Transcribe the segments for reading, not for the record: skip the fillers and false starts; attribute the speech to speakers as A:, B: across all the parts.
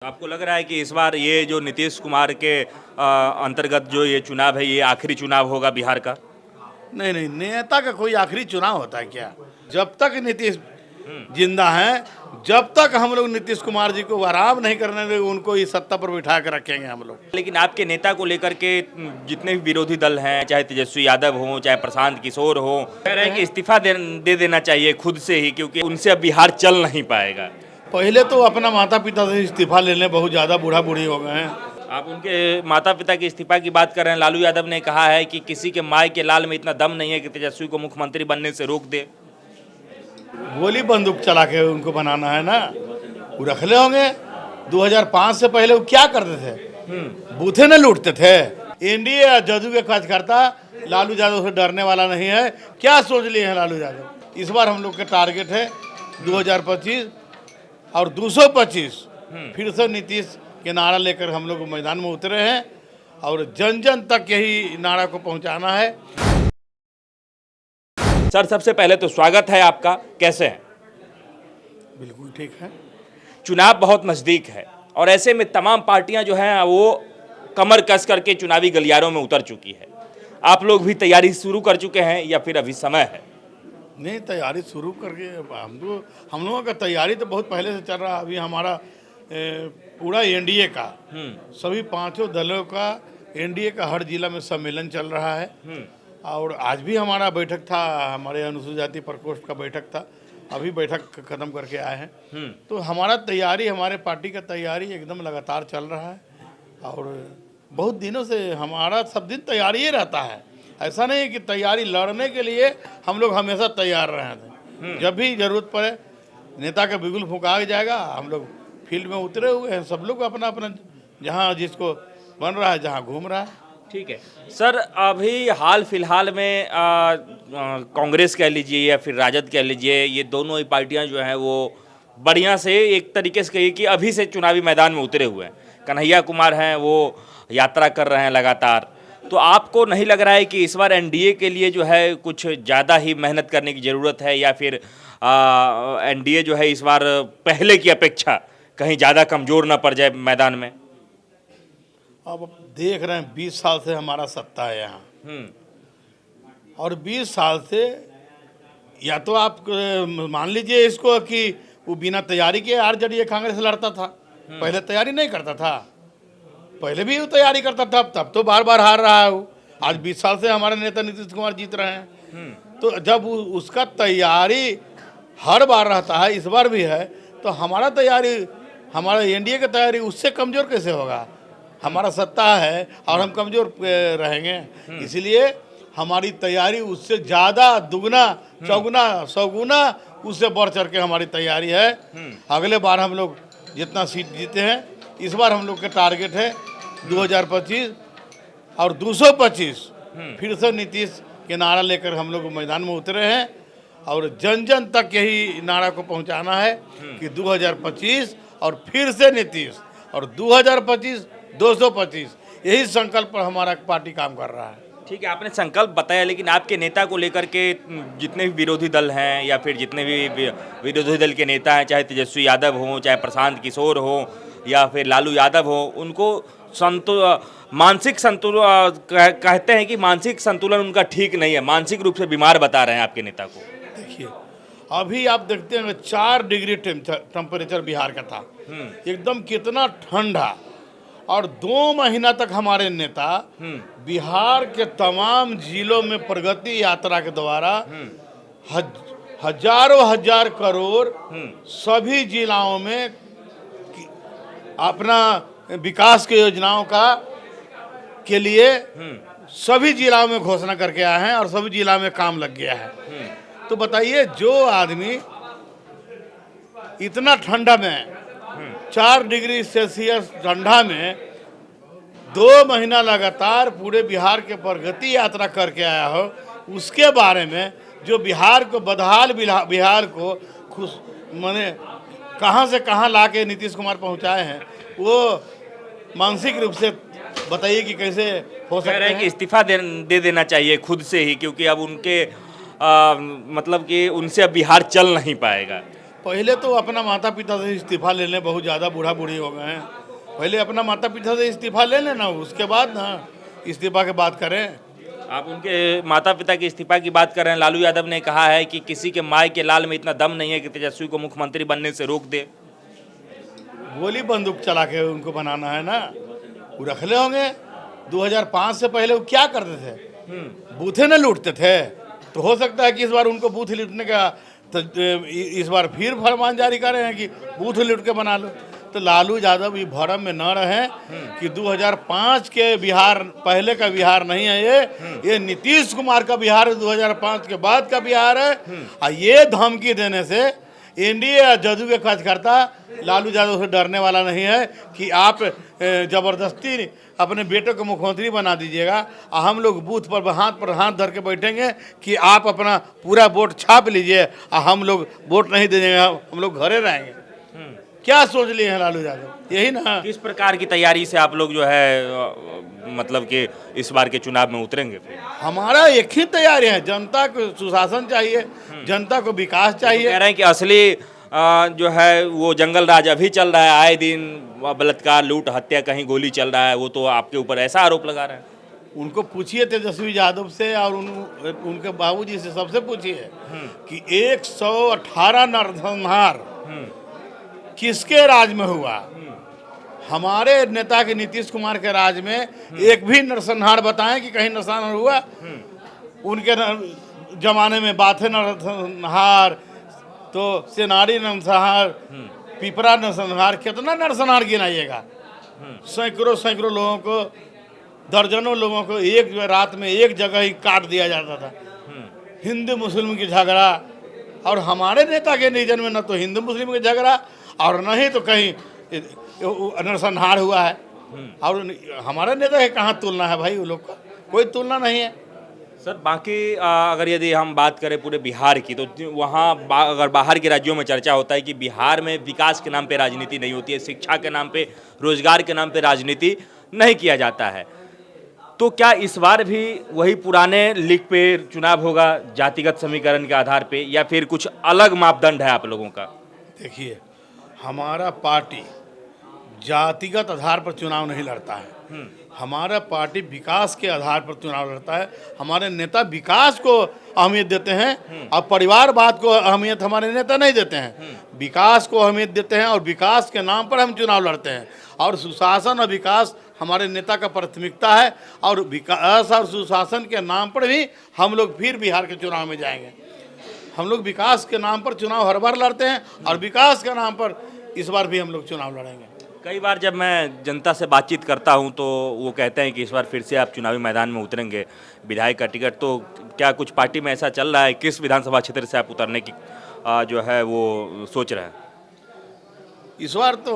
A: आपको लग रहा है कि इस बार ये जो नीतीश कुमार के अंतर्गत जो ये चुनाव है ये आखिरी चुनाव होगा बिहार का?
B: नहीं नहीं, नेता का कोई आखिरी चुनाव होता है क्या? जब तक नीतीश जिंदा हैं, जब तक हम लोग नीतीश कुमार जी को आराम नहीं करने देंगे, उनको इस सत्ता पर बिठा कर रखेंगे हम लोग।
A: लेकिन आपके नेता को लेकर के जितने भी विरोधी दल हैं, चाहे तेजस्वी यादव हो, चाहे प्रशांत किशोर हो, कह रहे हैं कि इस्तीफा दे देना चाहिए खुद से ही, क्योंकि उनसे अब बिहार चल नहीं पाएगा।
B: पहले तो अपना माता पिता से इस्तीफा लेने बहुत ज़्यादा बूढ़ा बूढ़ी हो गए हैं।
A: आप उनके माता पिता के इस्तीफा की बात कर रहे हैं। लालू यादव ने कहा है कि किसी के माई के लाल में इतना दम नहीं है कि तेजस्वी को मुख्यमंत्री बनने से रोक दे।
B: गोली बंदूक चला के उनको बनाना है ना, वो रख ले होंगे। 2005 से पहले वो क्या करते थे? बूथे न लूटते थे। एनडीए जदयू के कार्यकर्ता लालू यादव से डरने वाला नहीं है। क्या सोच लिए हैं लालू यादव? इस बार हम लोग का टारगेट है 2025 और 225। फिर से नीतीश के नारा लेकर हम लोग मैदान में उतरे हैं और जन जन तक यही नारा को पहुंचाना है।
A: सर, सबसे पहले तो स्वागत है आपका। कैसे हैं?
B: बिल्कुल ठीक है।
A: चुनाव बहुत नज़दीक है और ऐसे में तमाम पार्टियां जो हैं वो कमर कस करके चुनावी गलियारों में उतर चुकी है। आप लोग भी तैयारी शुरू कर चुके हैं या फिर अभी समय है?
B: नहीं, तैयारी शुरू करके हम लोगों का तैयारी तो बहुत पहले से चल रहा है। अभी हमारा पूरा एनडीए का सभी पांचों दलों का एनडीए का हर जिला में सम्मेलन चल रहा है। और आज भी हमारा बैठक था, हमारे अनुसूचित जाति प्रकोष्ठ का बैठक था। अभी बैठक खत्म करके आए हैं। तो हमारा तैयारी, हमारे पार्टी का तैयारी एकदम लगातार चल रहा है और बहुत दिनों से हमारा सब दिन तैयारी ही रहता है। ऐसा नहीं है कि तैयारी लड़ने के लिए हम लोग हमेशा तैयार रहे थे। जब भी जरूरत पड़े नेता का बिगुल फुंका जाएगा, हम लोग फील्ड में उतरे हुए हैं। सब लोग अपना अपना जहाँ जिसको बन रहा है, जहाँ घूम रहा है।
A: ठीक है सर, अभी हाल फिलहाल में कांग्रेस कह लीजिए या फिर राजद कह लीजिए, ये दोनों ही पार्टियां जो हैं वो बढ़िया से एक तरीके से कहिए कि अभी से चुनावी मैदान में उतरे हुए हैं। कन्हैया कुमार हैं, वो यात्रा कर रहे हैं लगातार। तो आपको नहीं लग रहा है कि इस बार एनडीए के लिए जो है कुछ ज़्यादा ही मेहनत करने की ज़रूरत है, या फिर एनडीए जो है इस बार पहले की अपेक्षा कहीं ज़्यादा कमज़ोर ना पड़ जाए मैदान में?
B: अब देख रहे हैं 20 साल से हमारा सत्ता है यहाँ, और 20 साल से या तो आप मान लीजिए इसको कि वो बिना तैयारी के आरजेडी कांग्रेस लड़ता था। पहले तैयारी नहीं करता था, पहले भी वो तैयारी करता था, तब तो बार बार हार रहा है वो। आज 20 साल से हमारे नेता नीतीश कुमार जीत रहे हैं। तो जब उसका तैयारी हर बार रहता है, इस बार भी है, तो हमारा तैयारी, हमारा एनडीए की तैयारी उससे कमज़ोर कैसे होगा? हमारा सत्ता है और हम कमज़ोर रहेंगे। इसलिए हमारी तैयारी उससे ज़्यादा, दुगना चौगुना सौगुना उससे बढ़ चढ़ के हमारी तैयारी है। अगले बार हम लोग जितना सीट जीते हैं, इस बार हम लोग का टारगेट है 2025 और 225। फिर से नीतीश के नारा लेकर हम लोग मैदान में उतरे हैं और जन जन तक यही नारा को पहुंचाना है कि 2025 और फिर से नीतीश, और 2025 225, यही संकल्प पर हमारा पार्टी काम कर रहा है।
A: ठीक है, आपने संकल्प बताया, लेकिन आपके नेता को लेकर के जितने भी विरोधी दल हैं या फिर जितने भी विरोधी दल के नेता हैं, चाहे तेजस्वी यादव हो, चाहे प्रशांत किशोर हो या फिर लालू यादव हो, उनको मानसिक संतुलन कहते हैं कि मानसिक संतुलन उनका ठीक नहीं है, मानसिक रूप से बीमार बता रहे हैं आपके नेता को।
B: देखिए, अभी आप देखते हैं 4 डिग्री टेम्परेचर बिहार का था, एकदम कितना ठंडा। और 2 महीना तक हमारे नेता बिहार के तमाम जिलों में प्रगति यात्रा के द्वारा हजारों हजार करोड़ सभी जिलों में अपना विकास की योजनाओं के लिए सभी जिलों में घोषणा करके आए हैं और सभी जिलों में काम लग गया है। तो बताइए, जो आदमी इतना ठंडा में 4 डिग्री सेल्सियस ठंडा में 2 महीना लगातार पूरे बिहार के प्रगति यात्रा करके आया हो, उसके बारे में जो बिहार को बदहाल बिहार को खुश माने कहाँ से कहाँ लाके नीतीश कुमार पहुँचाए हैं, वो मानसिक रूप से बताइए कि कैसे हो सकता है?
A: कि इस्तीफा दे देना चाहिए खुद से ही, क्योंकि अब उनके मतलब कि उनसे अब बिहार चल नहीं पाएगा।
B: पहले तो अपना माता पिता से इस्तीफा ले लें, बहुत ज़्यादा बूढ़ा बूढ़ी हो गए हैं। पहले अपना माता पिता से इस्तीफा ले लेना, उसके बाद ना इस्तीफा की बात करें।
A: आप उनके माता पिता के इस्तीफा की बात कर रहे हैं। लालू यादव ने कहा है कि किसी के माई के लाल में इतना दम नहीं है कि तेजस्वी को मुख्यमंत्री बनने से रोक दे।
B: गोली बंदूक चला के उनको बनाना है ना, वो रख ले होंगे। 2005 से पहले वो क्या करते थे? बूथे न लूटते थे। तो हो सकता है कि इस बार उनको बूथ लूटने का तो इस बार फिर फरमान जारी कर रहे हैं कि बूथ लूट के बना लो। तो लालू यादव ये भरम में न रहें कि 2005 के बिहार पहले का बिहार नहीं है, ये नीतीश कुमार का बिहार है, 2005 के बाद का बिहार है। और ये धमकी देने से एनडीए या जदयू के कार्यकर्ता लालू यादव से डरने वाला नहीं है कि आप जबरदस्ती अपने बेटे को मुख्यमंत्री बना दीजिएगा और हम लोग बूथ पर हाथ धर के बैठेंगे कि आप अपना पूरा वोट छाप लीजिए और हम लोग वोट नहीं देंगे, हम लोग घरे रहेंगे। क्या सोच लिए हैं लालू यादव? यही ना।
A: किस प्रकार की तैयारी से आप लोग जो है मतलब कि इस बार के चुनाव में उतरेंगे फिर?
B: हमारा एक ही तैयारी है, जनता को सुशासन चाहिए, जनता को विकास चाहिए।
A: कह रहे हैं कि असली जो है वो जंगल राज अभी चल रहा है, आए दिन बलात्कार लूट हत्या कहीं गोली चल रहा है, वो तो आपके ऊपर ऐसा आरोप लगा रहे हैं।
B: उनको पूछिए तेजस्वी यादव से और उनके बाबूजी से, सबसे पूछिए कि 118 नरसंहार किसके राज में हुआ? हमारे नेता के नीतीश कुमार के राज में एक भी नरसंहार बताएं कि कहीं नरसंहार हुआ? उनके जमाने में बाथे नरसंहार, तो सेनारी नरसंहार, पिपरा नरसंहार, कितना नरसंहार गिनाइएगा? सैकड़ों लोगों को, दर्जनों लोगों को एक रात में एक जगह ही काट दिया जाता था। हिंदू मुस्लिम की झगड़ा, और हमारे नेता के निधन में न तो हिंदू मुस्लिम के झगड़ा और न ही तो कहीं नरसंहार हुआ है। और हमारे नेता की कहाँ तुलना है भाई? वो लोग का कोई तुलना नहीं है।
A: सर बाकी अगर यदि हम बात करें पूरे बिहार की, तो वहाँ अगर बाहर के राज्यों में चर्चा होता है कि बिहार में विकास के नाम पे राजनीति नहीं होती है, शिक्षा के नाम पे, रोजगार के नाम पे राजनीति नहीं किया जाता है। तो क्या इस बार भी वही पुराने लीग पे चुनाव होगा, जातिगत समीकरण के आधार पे, या फिर कुछ अलग मापदंड है आप लोगों का?
B: देखिए, हमारा पार्टी जातिगत आधार पर चुनाव नहीं लड़ता है। हमारा पार्टी विकास के आधार पर चुनाव लड़ता है। हमारे नेता विकास को अहमियत देते हैं और परिवारवाद को अहमियत हमारे नेता नहीं देते हैं। विकास को अहमियत देते हैं और विकास के नाम पर हम चुनाव लड़ते हैं। और सुशासन और विकास हमारे नेता का प्राथमिकता है, और विकास और सुशासन के नाम पर भी हम लोग फिर बिहार के चुनाव में जाएंगे। हम लोग विकास के नाम पर चुनाव हर बार लड़ते हैं और विकास के नाम पर इस बार भी हम लोग चुनाव लड़ेंगे।
A: कई बार जब मैं जनता से बातचीत करता हूं तो वो कहते हैं कि इस बार फिर से आप चुनावी मैदान में उतरेंगे, विधायक का टिकट। तो क्या कुछ पार्टी में ऐसा चल रहा है? किस विधानसभा क्षेत्र से आप उतरने की जो है वो सोच रहे हैं?
B: इस बार तो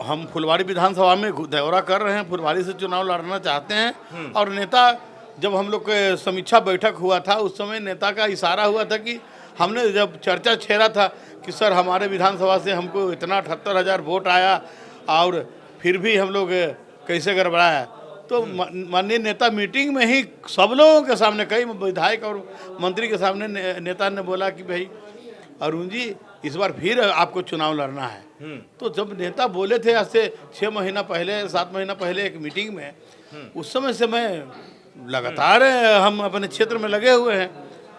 B: हम फुलवारी विधानसभा में दौरा कर रहे हैं, फुलवारी से चुनाव लड़ना चाहते हैं। और नेता, जब हम लोग के समीक्षा बैठक हुआ था उस समय नेता का इशारा हुआ था कि हमने जब चर्चा छेड़ा था कि सर हमारे विधानसभा से हमको इतना 78,000 वोट आया और फिर भी हम लोग कैसे गड़बड़ाया, तो माननीय नेता मीटिंग में ही सब लोगों के सामने, कई विधायक और मंत्री के सामने नेता ने बोला कि भाई अरुण जी इस बार फिर आपको चुनाव लड़ना है। तो जब नेता बोले थे आज से 6 महीना पहले, 7 महीना पहले एक मीटिंग में, उस समय से मैं लगातार हम अपने क्षेत्र में लगे हुए हैं।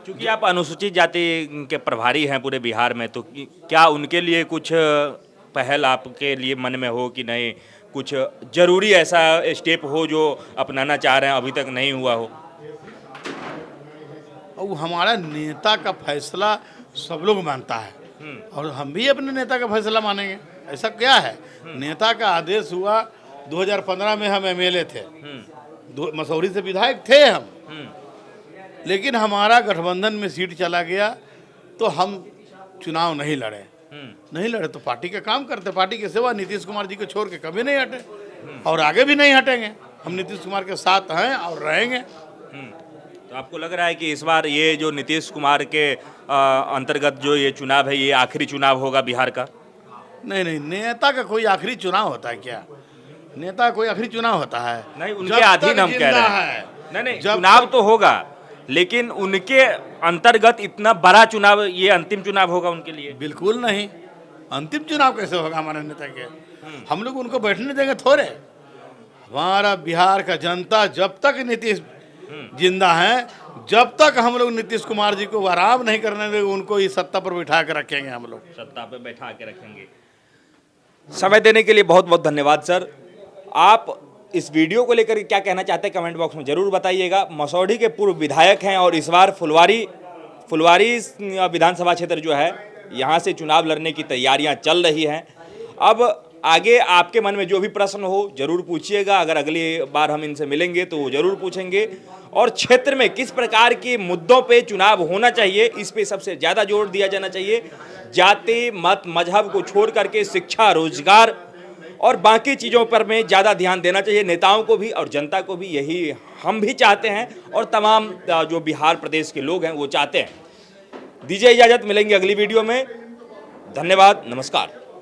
A: क्योंकि आप अनुसूचित जाति के प्रभारी हैं पूरे बिहार में, तो क्या उनके लिए कुछ पहल आपके लिए मन में हो कि नहीं, कुछ जरूरी ऐसा स्टेप हो जो अपनाना चाह रहे हैं, अभी तक नहीं हुआ हो?
B: और हमारा नेता का फैसला सब लोग मानता है और हम भी अपने नेता का फैसला मानेंगे। ऐसा क्या है? नेता का आदेश हुआ, 2015 में हम एमएलए थे, मसौरी से विधायक थे हम, लेकिन हमारा गठबंधन में सीट चला गया तो हम चुनाव नहीं लड़े तो पार्टी का काम करते, पार्टी की सेवा, नीतीश कुमार जी को छोड़ के कभी नहीं हटे और आगे भी नहीं हटेंगे। हम नीतीश कुमार के साथ हैं और रहेंगे।
A: तो आपको लग रहा है कि इस बार ये जो नीतीश कुमार के अंतर्गत जो ये चुनाव है, ये आखिरी चुनाव होगा बिहार का?
B: नहीं, नेता का कोई आखिरी चुनाव होता है क्या? नेता कोई आखिरी चुनाव होता है?
A: नहीं, उनके अधीन हम कह रहे हैं। नहीं, चुनाव तो होगा, लेकिन उनके अंतर्गत इतना बड़ा चुनाव, ये अंतिम चुनाव होगा उनके लिए?
B: बिल्कुल नहीं। अंतिम चुनाव कैसे होगा हमारे नेता के? हम लोग उनको बैठने देंगे थोड़े। हमारा बिहार का जनता जब तक नीतीश जिंदा है, जब तक हम लोग नीतीश कुमार जी को आराम नहीं करने देंगे, उनको इस सत्ता पर बिठा के रखेंगे। हम लोग
A: सत्ता पे बैठा के रखेंगे। समय देने के लिए बहुत बहुत धन्यवाद सर। आप इस वीडियो को लेकर क्या कहना चाहते हैं कमेंट बॉक्स में जरूर बताइएगा। मसौढ़ी के पूर्व विधायक हैं और इस बार फुलवारी विधानसभा क्षेत्र जो है, यहाँ से चुनाव लड़ने की तैयारियां चल रही हैं। अब आगे आपके मन में जो भी प्रश्न हो जरूर पूछिएगा। अगर अगली बार हम इनसे मिलेंगे तो वो जरूर पूछेंगे। और क्षेत्र में किस प्रकार के मुद्दों पे चुनाव होना चाहिए, इस पे सबसे ज़्यादा जोर दिया जाना चाहिए। जाति मत मजहब को छोड़ करके शिक्षा, रोजगार और बाकी चीज़ों पर में ज़्यादा ध्यान देना चाहिए नेताओं को भी और जनता को भी। यही हम भी चाहते हैं और तमाम जो बिहार प्रदेश के लोग हैं वो चाहते हैं। दीजिए इजाज़त, मिलेंगे अगली वीडियो में। धन्यवाद, नमस्कार।